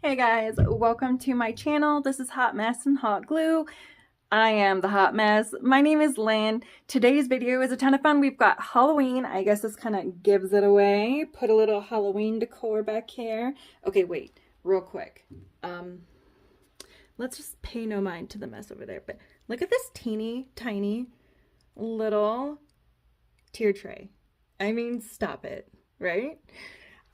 Hey guys, welcome to my channel. This is Hot Mess and Hot Glue. I am the Hot Mess. My name is Lynn. Today's video is a ton of fun. We've got Halloween. I guess this kind of gives it away. Put a little Halloween decor back here. Okay, wait, real quick. Let's just pay no mind to the mess over there. But look at this teeny tiny little tier tray. I mean, stop it, right?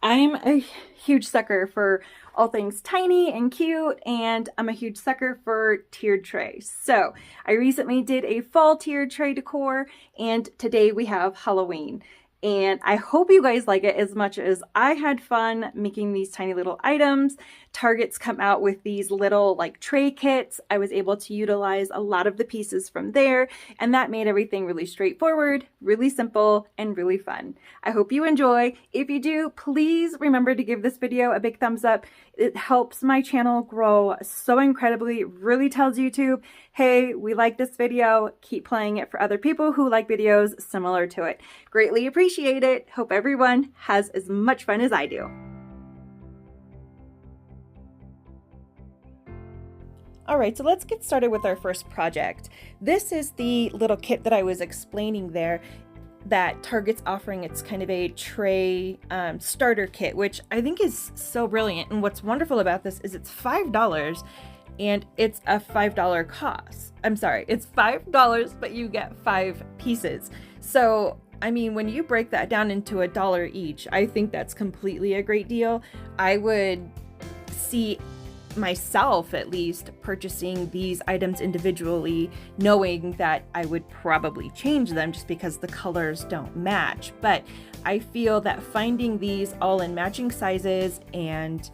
I'm a huge sucker for all things tiny and cute, and I'm a huge sucker for tiered trays. So I recently did a fall tiered tray decor, and today we have Halloween. And I hope you guys like it as much as I had fun making these tiny little items. Target's come out with these little like tray kits. I was able to utilize a lot of the pieces from there, and that made everything really straightforward, really simple, and really fun. I hope you enjoy. If you do, please remember to give this video a big thumbs up. It helps my channel grow so incredibly. It really tells YouTube, hey, we like this video. Keep playing it for other people who like videos similar to it. Greatly appreciate it. Hope everyone has as much fun as I do. All right, so let's get started with our first project. This is the little kit that I was explaining there that Target's offering. It's kind of a tray starter kit, which I think is so brilliant. And what's wonderful about this is it's $5 and it's a $5 cost. I'm sorry, it's $5, but you get 5 pieces. So, I mean, when you break that down into $1 each, I think that's completely a great deal. I would see myself at least purchasing these items individually, knowing that I would probably change them just because the colors don't match. But I feel that finding these all in matching sizes and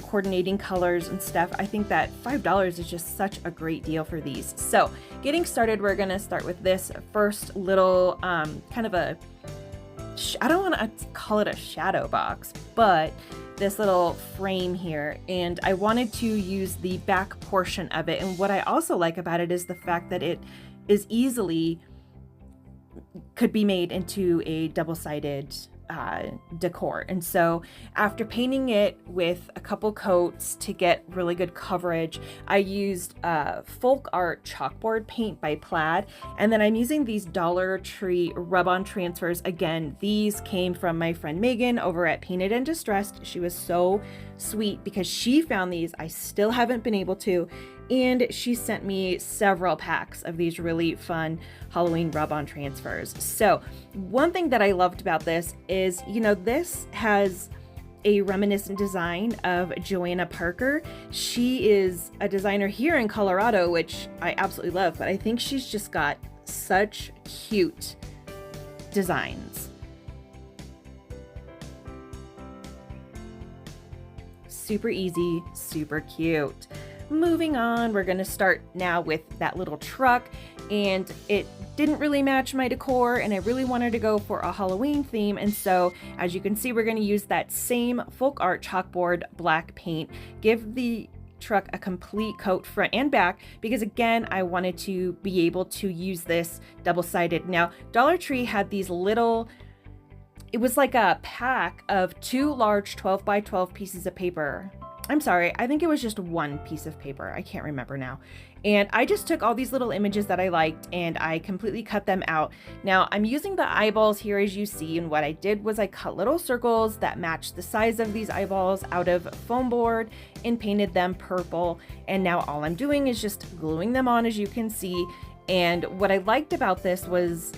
coordinating colors and stuff, I think that $5 is just such a great deal for these. So getting started, we're gonna start with this first little kind of a, I don't want to call it a shadow box, but this little frame here, and I wanted to use the back portion of it. And what I also like about it is the fact that it is easily could be made into a double-sided decor. And so after painting it with a couple coats to get really good coverage, I used folk art chalkboard paint by Plaid, and then I'm using these Dollar Tree rub-on transfers. Again, these came from my friend Megan over at Painted and Distressed. She was so sweet because she found these. I still haven't been able to, and she sent me several packs of these really fun Halloween rub-on transfers. So one thing that I loved about this is, you know, this has a reminiscent design of Joanna Parker. She is a designer here in Colorado, which I absolutely love, but I think she's just got such cute designs. Super easy, super cute. Moving on, we're gonna start now with that little truck, and it didn't really match my decor, and I really wanted to go for a Halloween theme. And so as you can see, we're gonna use that same folk art chalkboard black paint, give the truck a complete coat front and back, because again, I wanted to be able to use this double-sided. Now, Dollar Tree had these little, it was like a pack of 2 large 12 by 12 pieces of paper. I'm sorry, I think it was just 1 piece of paper. I can't remember now. And I just took all these little images that I liked and I completely cut them out. Now I'm using the eyeballs here as you see, and what I did was I cut little circles that matched the size of these eyeballs out of foam board and painted them purple. And now all I'm doing is just gluing them on, as you can see. And what I liked about this was,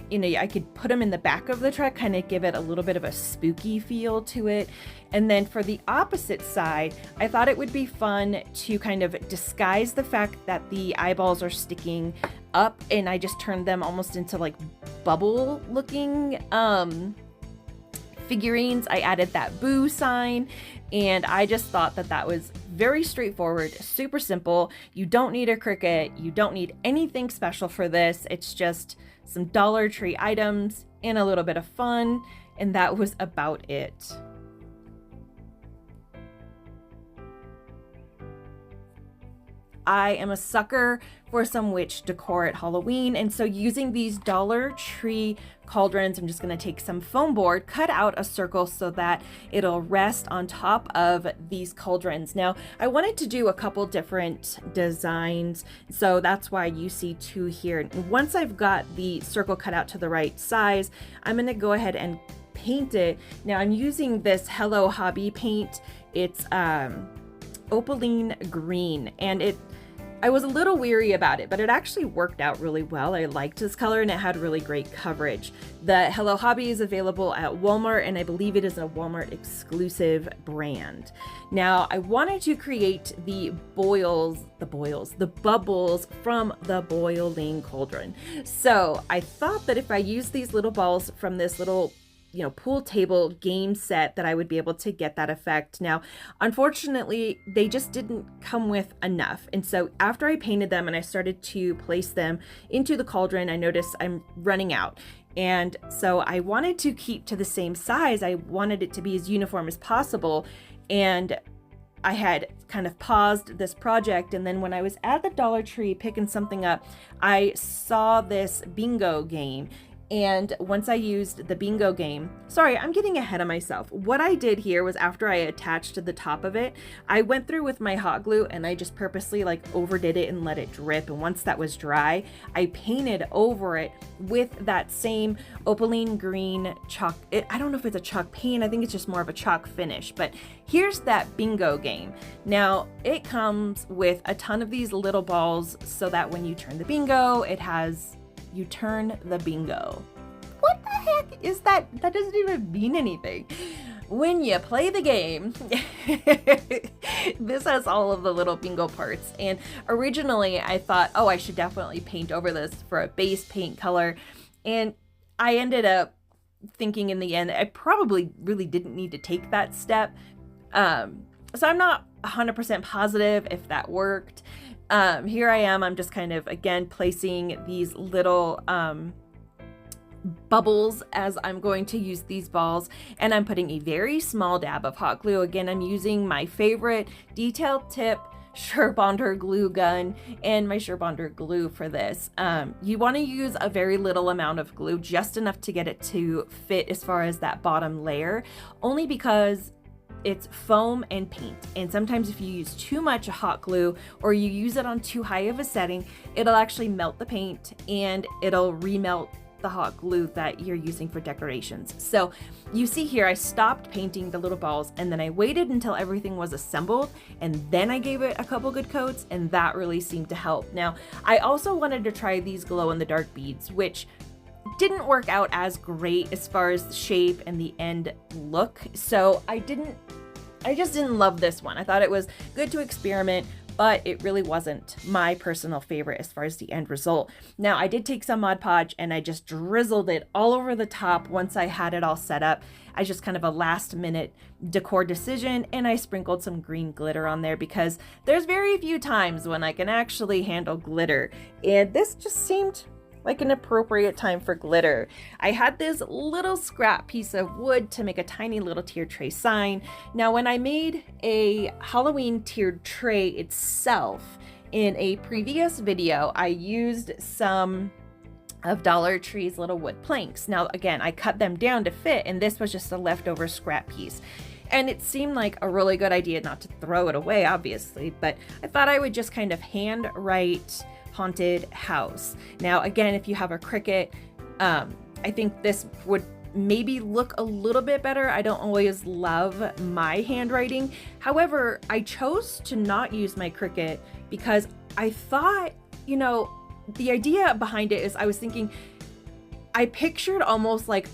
you know, I could put them in the back of the truck, kind of give it a little bit of a spooky feel to it. And then for the opposite side, I thought it would be fun to kind of disguise the fact that the eyeballs are sticking up, and I just turned them almost into like bubble looking figurines. I added that boo sign, and I just thought that that was very straightforward, super simple. You don't need a Cricut, you don't need anything special for this. It's just some Dollar Tree items and a little bit of fun, and that was about it. I am a sucker for some witch decor at Halloween, and so using these Dollar Tree cauldrons, I'm just going to take some foam board, cut out a circle so that it'll rest on top of these cauldrons. Now, I wanted to do a couple different designs, so that's why you see two here. And once I've got the circle cut out to the right size, I'm going to go ahead and paint it. Now, I'm using this Hello Hobby paint. It's opaline green, and I was a little weary about it, but it actually worked out really well. I liked this color and it had really great coverage. The Hello Hobby is available at Walmart, and I believe it is a Walmart exclusive brand. Now, I wanted to create the bubbles from the boiling cauldron. So I thought that if I use these little balls from this little pool table game set, that I would be able to get that effect. Now, unfortunately, they just didn't come with enough. And so after I painted them and I started to place them into the cauldron, I noticed I'm running out. And so I wanted to keep to the same size. I wanted it to be as uniform as possible. And I had kind of paused this project, and then when I was at the Dollar Tree picking something up, I saw this bingo game. And once I used the bingo game, sorry, I'm getting ahead of myself. What I did here was, after I attached to the top of it, I went through with my hot glue and I just purposely overdid it and let it drip. And once that was dry, I painted over it with that same opaline green chalk. I don't know if it's a chalk paint. I think it's just more of a chalk finish. But here's that bingo game. Now, it comes with a ton of these little balls so that when you turn the bingo, you turn the bingo. What the heck is that? That doesn't even mean anything. When you play the game, this has all of the little bingo parts. And originally I thought, oh, I should definitely paint over this for a base paint color. And I ended up thinking in the end, I probably really didn't need to take that step. So I'm not 100% positive if that worked. Here I am, I'm just kind of, again, placing these little bubbles as I'm going to use these balls, and I'm putting a very small dab of hot glue. Again, I'm using my favorite detailed tip Surebonder glue gun and my Surebonder glue for this. You want to use a very little amount of glue, just enough to get it to fit as far as that bottom layer, only because it's foam and paint, and sometimes if you use too much hot glue or you use it on too high of a setting, it'll actually melt the paint and it'll remelt the hot glue that you're using for decorations. So you see here, I stopped painting the little balls and then I waited until everything was assembled, and then I gave it a couple good coats, and that really seemed to help. Now, I also wanted to try these glow in the dark beads, which didn't work out as great as far as the shape and the end look. So I just didn't love this one. I thought it was good to experiment, but it really wasn't my personal favorite as far as the end result. Now, I did take some Mod Podge and I just drizzled it all over the top once I had it all set up. I just kind of a last minute decor decision, and I sprinkled some green glitter on there because there's very few times when I can actually handle glitter, and this just seemed like an appropriate time for glitter. I had this little scrap piece of wood to make a tiny little tiered tray sign. Now, when I made a Halloween tiered tray itself in a previous video, I used some of Dollar Tree's little wood planks. Now, again, I cut them down to fit, and this was just a leftover scrap piece. And it seemed like a really good idea not to throw it away, obviously, but I thought I would just kind of hand write haunted house. Now, again, if you have a Cricut, I think this would maybe look a little bit better. I don't always love my handwriting. However, I chose to not use my Cricut because I thought, the idea behind it is I was thinking, I pictured almost like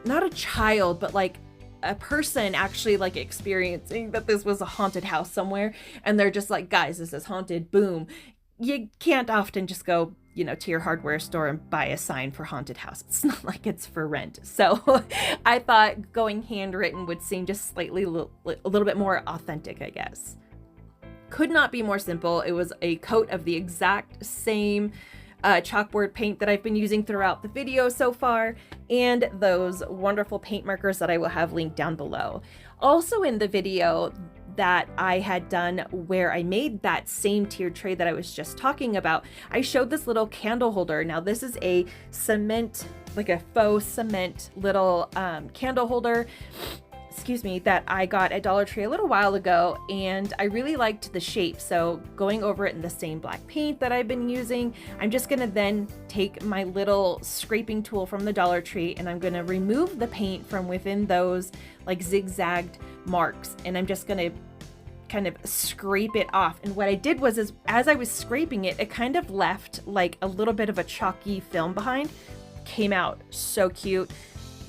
not a child, but like a person actually like experiencing that this was a haunted house somewhere, and they're just like, guys, this is haunted, boom. You can't often just go, to your hardware store and buy a sign for haunted house. It's not like it's for rent. So I thought going handwritten would seem just slightly a little bit more authentic, I guess. Could not be more simple. It was a coat of the exact same chalkboard paint that I've been using throughout the video so far, and those wonderful paint markers that I will have linked down below. Also in the video, that I had done where I made that same tiered tray that I was just talking about, I showed this little candle holder. Now this is a cement, like a faux cement little candle holder, excuse me, that I got at Dollar Tree a little while ago, and I really liked the shape. So going over it in the same black paint that I've been using, I'm just gonna then take my little scraping tool from the Dollar Tree and I'm gonna remove the paint from within those like zigzagged marks, and I'm just gonna kind of scrape it off. And what I did was, as I was scraping it, it kind of left like a little bit of a chalky film behind. Came out so cute.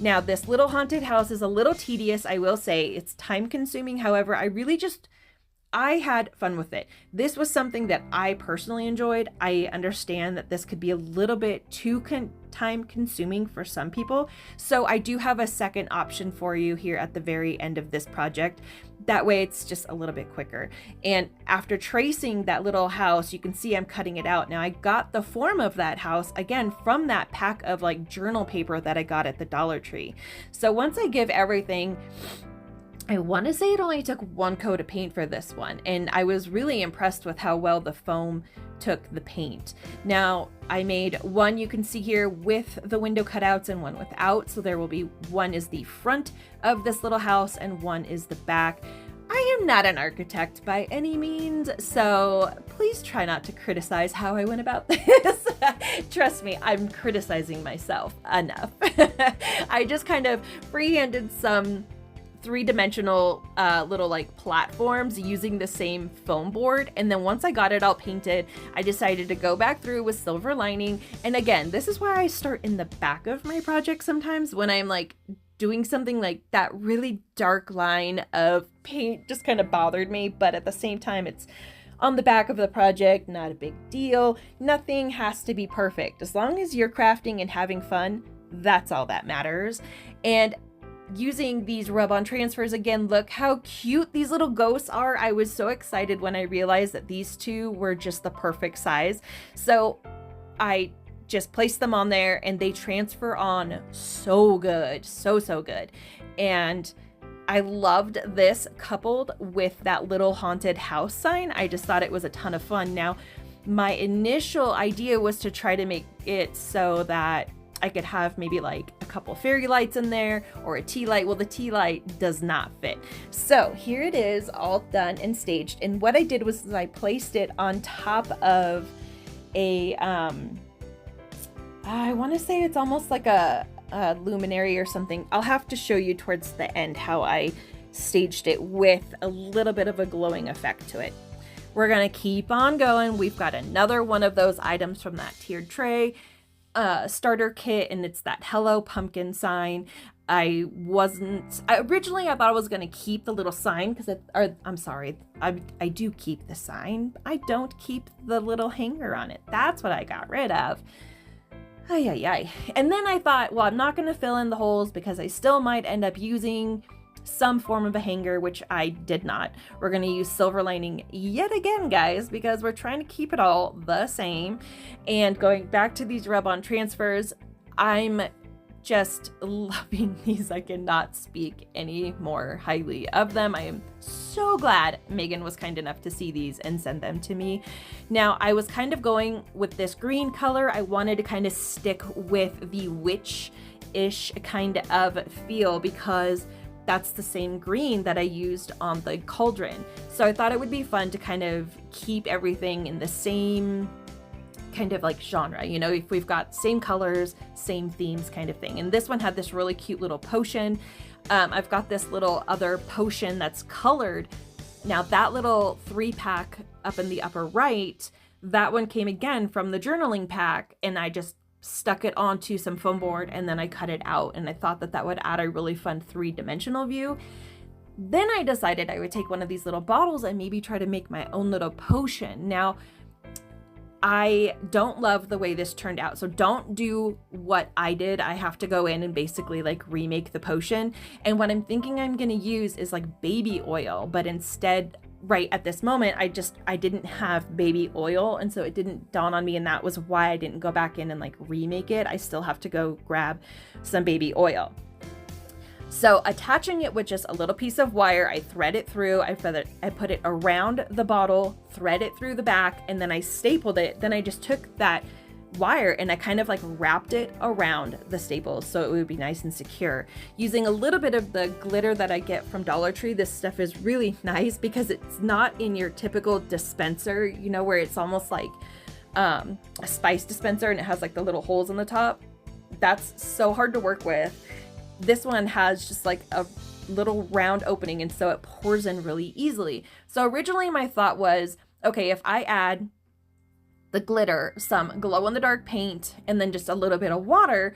Now, this little haunted house is a little tedious, I will say. It's time consuming. However, I had fun with it. This was something that I personally enjoyed. I understand that this could be a little bit too time consuming for some people. So I do have a second option for you here at the very end of this project. That way it's just a little bit quicker. And after tracing that little house, you can see I'm cutting it out. Now I got the form of that house again from that pack of like journal paper that I got at the Dollar Tree. So once I give everything, I want to say it only took one coat of paint for this one, and I was really impressed with how well the foam took the paint. Now, I made one you can see here with the window cutouts and one without, so there will be one is the front of this little house and one is the back. I am not an architect by any means, so please try not to criticize how I went about this. Trust me, I'm criticizing myself enough. I just kind of freehanded some three-dimensional little like platforms using the same foam board, and then once I got it all painted, I decided to go back through with silver lining. And again, this is why I start in the back of my project sometimes when I'm like doing something like that. Really dark line of paint just kind of bothered me, but at the same time it's on the back of the project, not a big deal. Nothing has to be perfect. As long as you're crafting and having fun, that's all that matters. And using these rub-on transfers again, look how cute these little ghosts are. I was so excited when I realized that these two were just the perfect size. So I just placed them on there and they transfer on so good, so good. And I loved this coupled with that little haunted house sign. I just thought it was a ton of fun. Now, my initial idea was to try to make it so that I could have maybe like a couple fairy lights in there or a tea light. Well, the tea light does not fit. So here it is all done and staged. And what I did was I placed it on top of a, I want to say it's almost like a luminary or something. I'll have to show you towards the end how I staged it with a little bit of a glowing effect to it. We're going to keep on going. We've got another one of those items from that tiered tray starter kit, and it's that Hello Pumpkin sign. Originally I thought I was going to keep the little sign because I do keep the sign. I don't keep the little hanger on it. That's what I got rid of. And then I thought, well, I'm not going to fill in the holes because I still might end up using some form of a hanger, which I did not. We're going to use silver lining yet again, guys, because we're trying to keep it all the same. And going back to these rub-on transfers, I'm just loving these. I cannot speak any more highly of them. I am so glad Megan was kind enough to see these and send them to me. Now, I was kind of going with this green color. I wanted to kind of stick with the witch-ish kind of feel because that's the same green that I used on the cauldron. So I thought it would be fun to kind of keep everything in the same kind of like genre, you know, if we've got same colors, same themes kind of thing. And this one had this really cute little potion. I've got this little other potion that's colored. Now that little 3-pack up in the upper right, that one came again from the journaling pack, and I just stuck it onto some foam board and then I cut it out, and I thought that that would add a really fun 3-dimensional view. Then I decided I would take one of these little bottles and maybe try to make my own little potion. Now, I don't love the way this turned out, so don't do what I did. I have to go in and basically like remake the potion. And what I'm thinking I'm gonna use is like baby oil, but instead right at this moment, I didn't have baby oil, and so it didn't dawn on me, and that was why I didn't go back in and like remake it. I still have to go grab some baby oil. So attaching it with just a little piece of wire, I thread it through, I put it around the bottle, thread it through the back, and then I stapled it. Then I just took that wire and I kind of like wrapped it around the staples so it would be nice and secure. Using a little bit of the glitter that I get from Dollar Tree, this stuff is really nice because it's not in your typical dispenser, you know, where it's almost like a spice dispenser and it has like the little holes on the top. That's so hard to work with. This one has just like a little round opening, and so it pours in really easily. So originally my thought was, okay, if I add the glitter, some glow-in-the-dark paint, and then just a little bit of water,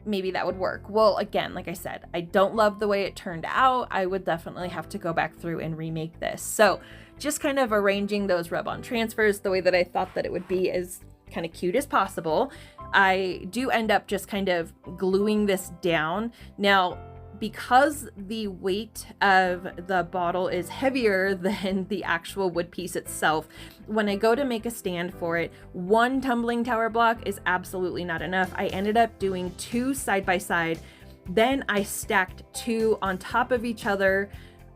maybe that would work. Well, again, like I said, I don't love the way it turned out. I would definitely have to go back through and remake this. So just kind of arranging those rub-on transfers the way that I thought that it would be as kind of cute as possible. I do end up just kind of gluing this down. Now, because the weight of the bottle is heavier than the actual wood piece itself, when I go to make a stand for it, one tumbling tower block is absolutely not enough. I ended up doing 2 side by side. Then I stacked 2 on top of each other.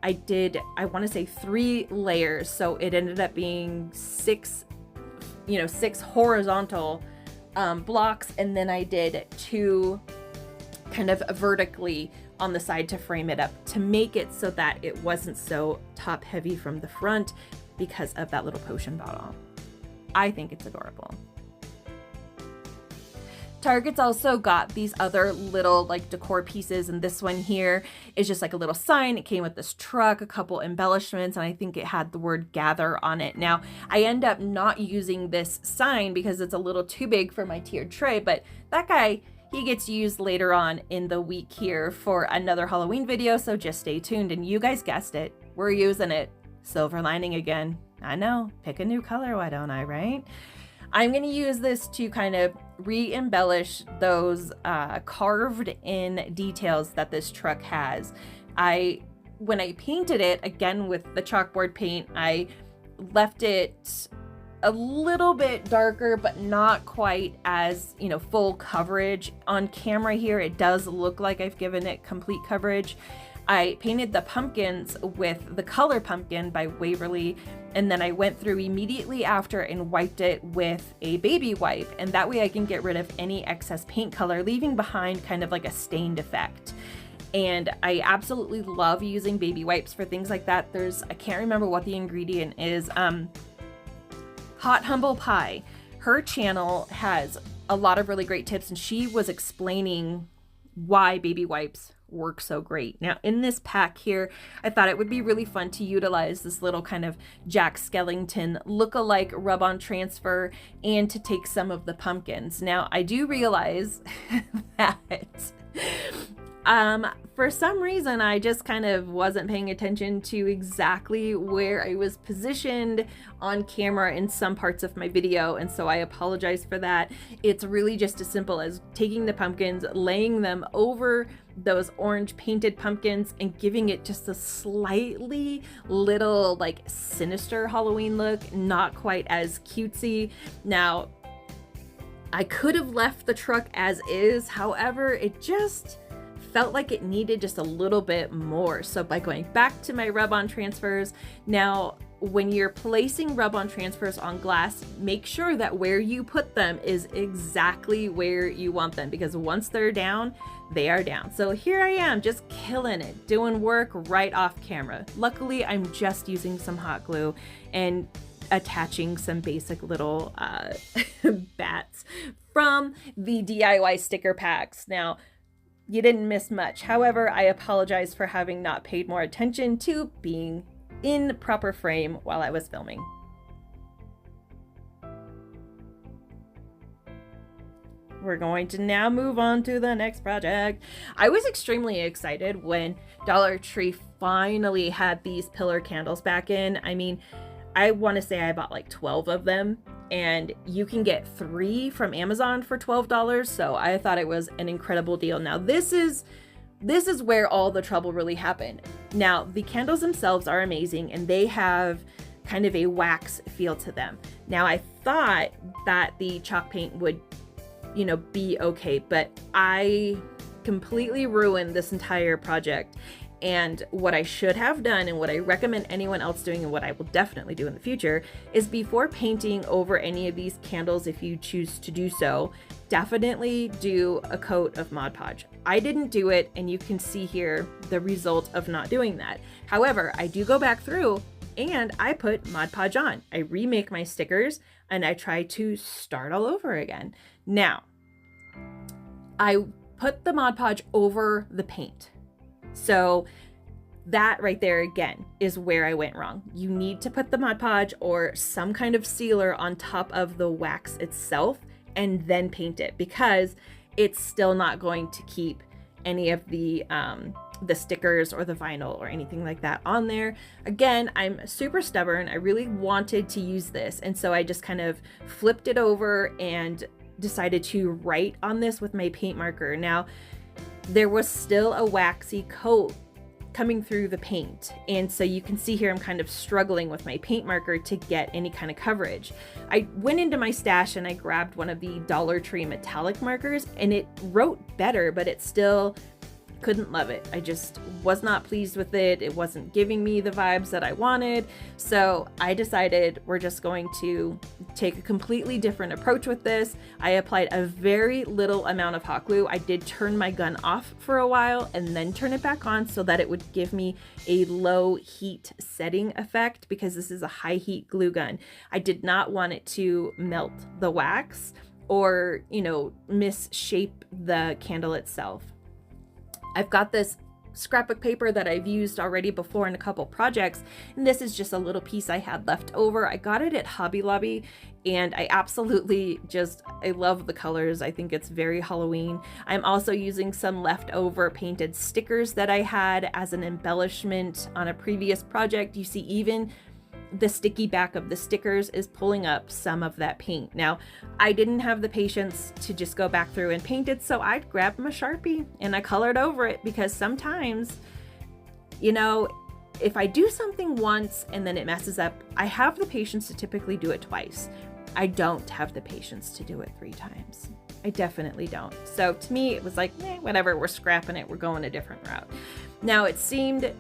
I did, I want to say 3 layers. So it ended up being 6 horizontal blocks. And then I did 2 kind of vertically on the side to frame it up to make it so that it wasn't so top heavy from the front because of that little potion bottle. I think it's adorable. Target's also got these other little like decor pieces, and this one here is just like a little sign. It came with this truck, a couple embellishments, and I think it had the word gather on it. Now, I end up not using this sign because it's a little too big for my tiered tray, but that guy, he gets used later on in the week here for another Halloween video, so just stay tuned. And you guys guessed it, we're using it. Silver lining again. I know, pick a new color, why don't I, right? I'm going to use this to kind of re-embellish those carved in details that this truck has. When I painted it, again with the chalkboard paint, I left it a little bit darker, but not quite as, full coverage. On camera here, it does look like I've given it complete coverage. I painted the pumpkins with the Color Pumpkin by Waverly, and then I went through immediately after and wiped it with a baby wipe, and that way I can get rid of any excess paint color, leaving behind kind of like a stained effect. And I absolutely love using baby wipes for things like that. I can't remember what the ingredient is. Hot Humble Pie, her channel has a lot of really great tips, and she was explaining why baby wipes work so great. Now, in this pack here, I thought it would be really fun to utilize this little kind of Jack Skellington look-alike rub-on transfer and to take some of the pumpkins. Now, I do realize that for some reason, I just kind of wasn't paying attention to exactly where I was positioned on camera in some parts of my video, and so I apologize for that. It's really just as simple as taking the pumpkins, laying them over those orange painted pumpkins, and giving it just a slightly little like sinister Halloween look, not quite as cutesy. Now, I could have left the truck as is, however, it just felt like it needed just a little bit more. So by going back to my rub-on transfers, now when you're placing rub-on transfers on glass, make sure that where you put them is exactly where you want them, because once they're down, they are down. So here I am just killing it, doing work right off camera. Luckily, I'm just using some hot glue and attaching some basic little bats from the DIY sticker packs. Now, you didn't miss much. However, I apologize for having not paid more attention to being in proper frame while I was filming. We're going to now move on to the next project. I was extremely excited when Dollar Tree finally had these pillar candles back in. I mean, I want to say I bought like 12 of them, and you can get 3 from Amazon for $12. So I thought it was an incredible deal. Now this is where all the trouble really happened. Now the candles themselves are amazing, and they have kind of a wax feel to them. Now I thought that the chalk paint would, be okay, but I completely ruined this entire project. And what I should have done, and what I recommend anyone else doing, and what I will definitely do in the future, is before painting over any of these candles, if you choose to do so, definitely do a coat of Mod Podge. I didn't do it, and you can see here the result of not doing that. However, I do go back through and I put Mod Podge on. I remake my stickers and I try to start all over again. Now, I put the Mod Podge over the paint. So that right there again is where I went wrong. You need to put the Mod Podge or some kind of sealer on top of the wax itself and then paint it, because it's still not going to keep any of the stickers or the vinyl or anything like that on there. Again, I'm super stubborn. I really wanted to use this, and so I just kind of flipped it over and decided to write on this with my paint marker. Now, there was still a waxy coat coming through the paint, and so you can see here I'm kind of struggling with my paint marker to get any kind of coverage. I went into my stash and I grabbed one of the Dollar Tree metallic markers, and it wrote better, but it still couldn't love it. I just was not pleased with it. It wasn't giving me the vibes that I wanted. So I decided we're just going to take a completely different approach with this. I applied a very little amount of hot glue. I did turn my gun off for a while and then turn it back on so that it would give me a low heat setting effect, because this is a high heat glue gun. I did not want it to melt the wax or, you know, misshape the candle itself. I've got this scrapbook paper that I've used already before in a couple projects, and this is just a little piece I had left over. I got it at Hobby Lobby, and I absolutely I love the colors. I think it's very Halloween. I'm also using some leftover painted stickers that I had as an embellishment on a previous project. You see even the sticky back of the stickers is pulling up some of that paint. Now, I didn't have the patience to just go back through and paint it, so I grabbed my Sharpie and I colored over it, because sometimes, you know, if I do something once and then it messes up, I have the patience to typically do it twice. I don't have the patience to do it 3 times. I definitely don't. So to me, it was like, whatever, we're scrapping it, we're going a different route. Now, it seemed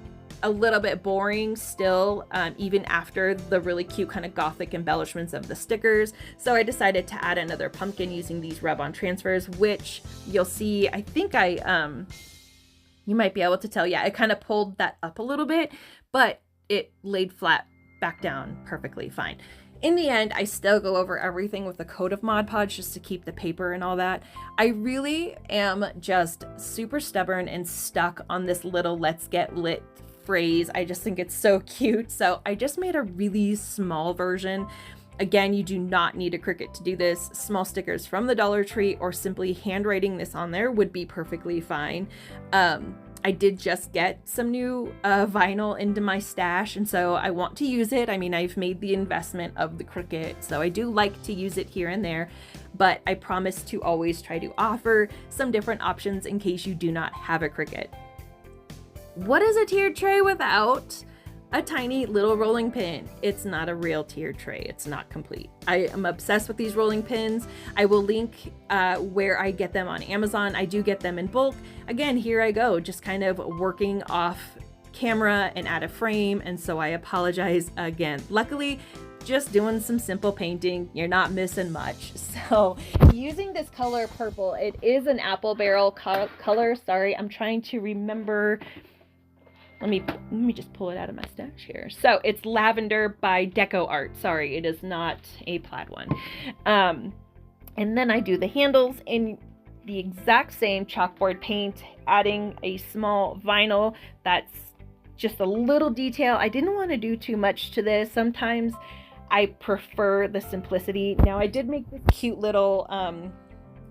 a little bit boring still, even after the really cute kind of gothic embellishments of the stickers. So I decided to add another pumpkin using these rub-on transfers, which you'll see, I think you might be able to tell, yeah, I kind of pulled that up a little bit, but it laid flat back down perfectly fine. In the end, I still go over everything with a coat of Mod Podge just to keep the paper and all that. I really am just super stubborn and stuck on this little "let's get lit" phrase. I just think it's so cute. So I just made a really small version. Again, you do not need a Cricut to do this. Small stickers from the Dollar Tree or simply handwriting this on there would be perfectly fine. I did just get some new vinyl into my stash, and so I want to use it. I mean, I've made the investment of the Cricut, so I do like to use it here and there, but I promise to always try to offer some different options in case you do not have a Cricut. What is a tiered tray without a tiny little rolling pin? It's not a real tiered tray. It's not complete. I am obsessed with these rolling pins. I will link where I get them on Amazon. I do get them in bulk. Again, here I go, just kind of working off camera and out of frame, and so I apologize again. Luckily, just doing some simple painting, you're not missing much. So using this color purple, it is an apple barrel color. Sorry, I'm trying to remember. Let me just pull it out of my stash here. So it's Lavender by Decor. Sorry, it is not a plaid one. And then I do the handles in the exact same chalkboard paint, adding a small vinyl that's just a little detail. I didn't want to do too much to this. Sometimes I prefer the simplicity. Now, I did make this cute little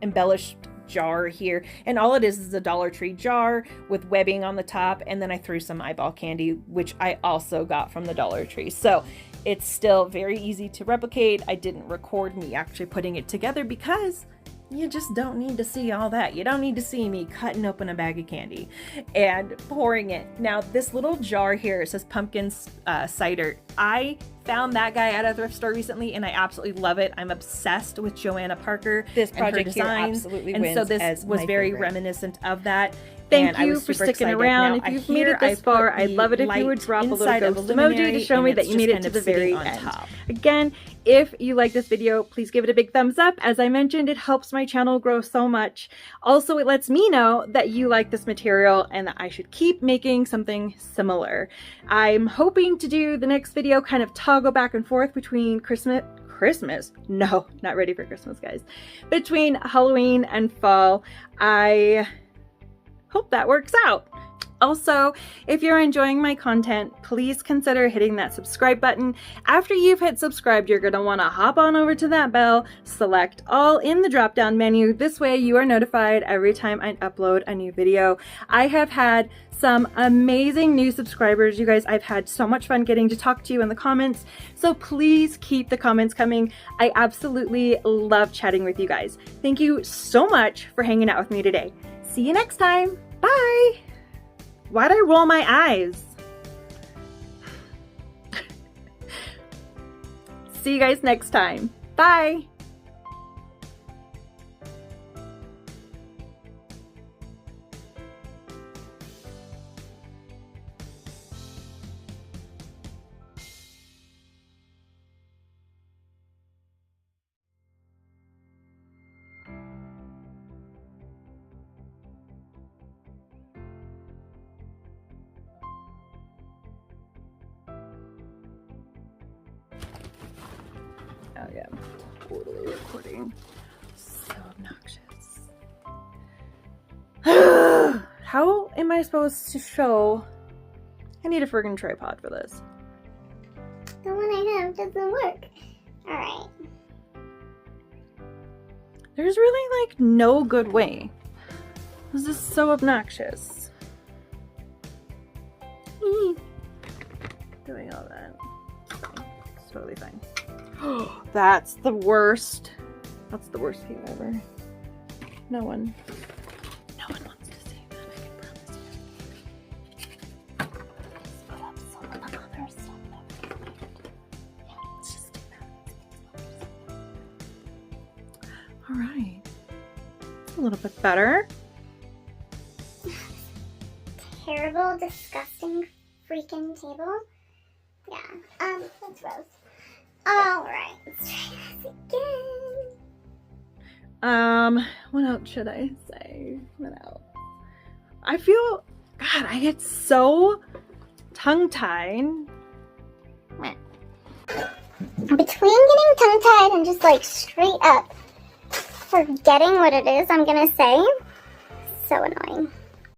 embellished jar here, and all it is a Dollar Tree jar with webbing on the top, and then I threw some eyeball candy, which I also got from the Dollar Tree. So it's still very easy to replicate. I didn't record me actually putting it together because you just don't need to see all that. You don't need to see me cutting open a bag of candy and pouring it. Now, this little jar here, it says pumpkin cider. I found that guy at a thrift store recently and I absolutely love it. I'm obsessed with Joanna Parker. This project here absolutely wins, and so this was very reminiscent of that. Thank you for sticking around. If you've made it this far, I'd love it if you would drop a little ghost emoji to show me that you made it to the very end. Again, if you like this video, please give it a big thumbs up. As I mentioned, it helps my channel grow so much. Also, it lets me know that you like this material and that I should keep making something similar. I'm hoping to do the next video kind of toggle back and forth between Christmas? No, not ready for Christmas, guys. Between Halloween and fall. I hope that works out. Also, if you're enjoying my content, please consider hitting that subscribe button. After you've hit subscribe, you're going to want to hop on over to that bell, select all in the drop down menu. This way you are notified every time I upload a new video. I have had some amazing new subscribers, you guys. I've had so much fun getting to talk to you in the comments, so please keep the comments coming. I absolutely love chatting with you guys. Thank you so much for hanging out with me today. See you next time. Bye. Why'd I roll my eyes? See you guys next time. Bye. Oh yeah, totally recording. So obnoxious. How am I supposed to show? I need a friggin' tripod for this. The one I have doesn't work. Alright. There's really like no good way. This is so obnoxious. Doing all that. It's totally fine. That's the worst. That's the worst view ever. No one wants to see that, I can promise you. Let's put up some of the other stuff that we made. Yeah, let's just do that. Alright. A little bit better. Terrible, disgusting, freaking table. Yeah, that's gross. Alright, let's try this again. What else should I say? What else? I feel, God, I get so tongue-tied. Between getting tongue-tied and just like straight up forgetting what it is I'm gonna say, so annoying.